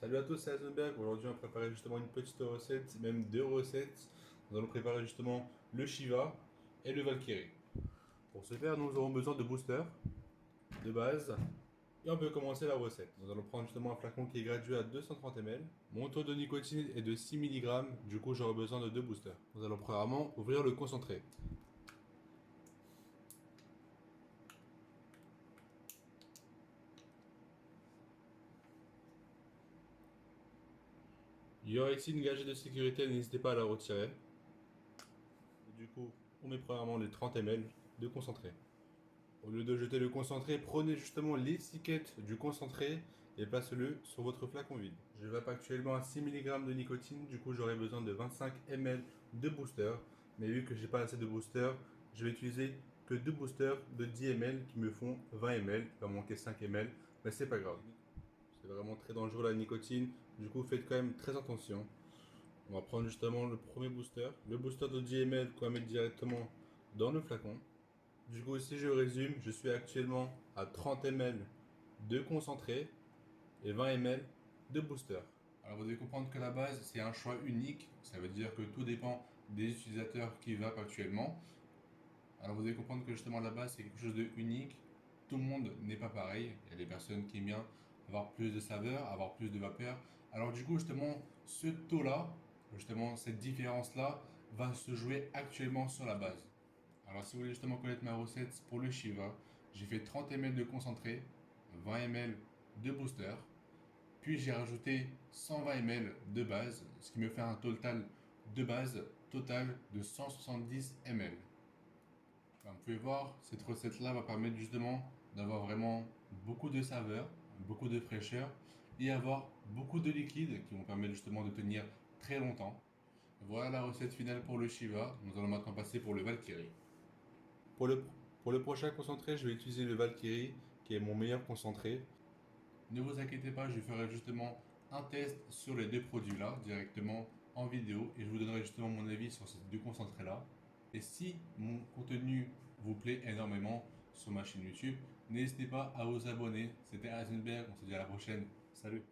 Salut à tous, c'est Heisenberg. Aujourd'hui, on va préparer justement une petite recette, même deux recettes. Nous allons préparer justement le Shiva et le Valkyrie. Pour ce faire, nous aurons besoin de boosters de base. Et on peut commencer la recette. Nous allons prendre justement un flacon qui est gradué à 230 ml. Mon taux de nicotine est de 6 mg. Du coup, j'aurai besoin de deux boosters. Nous allons premièrement ouvrir le concentré. Il y aura ici une gagée de sécurité, n'hésitez pas à la retirer. Du coup, on met premièrement les 30 ml de concentré. Au lieu de jeter le concentré, prenez justement l'étiquette du concentré et placez-le sur votre flacon vide. Je vape actuellement à 6 mg de nicotine, du coup j'aurai besoin de 25 ml de booster. Mais vu que j'ai pas assez de booster, je vais utiliser que deux boosters de 10 ml qui me font 20 ml. Il va manquer 5 ml, mais c'est pas grave. C'est vraiment très dangereux la nicotine, du coup faites quand même très attention. On va prendre justement le premier booster. Le booster de 10 ml qu'on va mettre directement dans le flacon. Du coup, si je résume, je suis actuellement à 30 ml de concentré et 20 ml de booster. Alors vous devez comprendre que la base, c'est un choix unique. Ça veut dire que tout dépend des utilisateurs qui vapent actuellement. Alors vous devez comprendre que justement la base, c'est quelque chose de unique. Tout le monde n'est pas pareil. Il y a des personnes qui aiment bien avoir plus de saveur, avoir plus de vapeur. Alors du coup, justement, ce taux-là, justement, cette différence-là, va se jouer actuellement sur la base. Alors, si vous voulez justement connaître ma recette pour le Shiva, j'ai fait 30 ml de concentré, 20 ml de booster, puis j'ai rajouté 120 ml de base, ce qui me fait un total de base total de 170 ml. Comme vous pouvez voir, cette recette-là va permettre justement d'avoir vraiment beaucoup de saveur, beaucoup de fraîcheur et avoir beaucoup de liquide qui vont permettre justement de tenir très longtemps. Voilà la recette finale pour le Shiva. Nous allons maintenant passer pour le Valkyrie. Pour le, pour le prochain concentré, je vais utiliser le Valkyrie, qui est mon meilleur concentré. Ne vous inquiétez pas, je ferai justement un test sur les deux produits-là, directement en vidéo, et je vous donnerai justement mon avis sur ces deux concentrés-là. Et si mon contenu vous plaît énormément sur ma chaîne YouTube, n'hésitez pas à vous abonner. C'était Heisenberg, on se dit à la prochaine. Salut!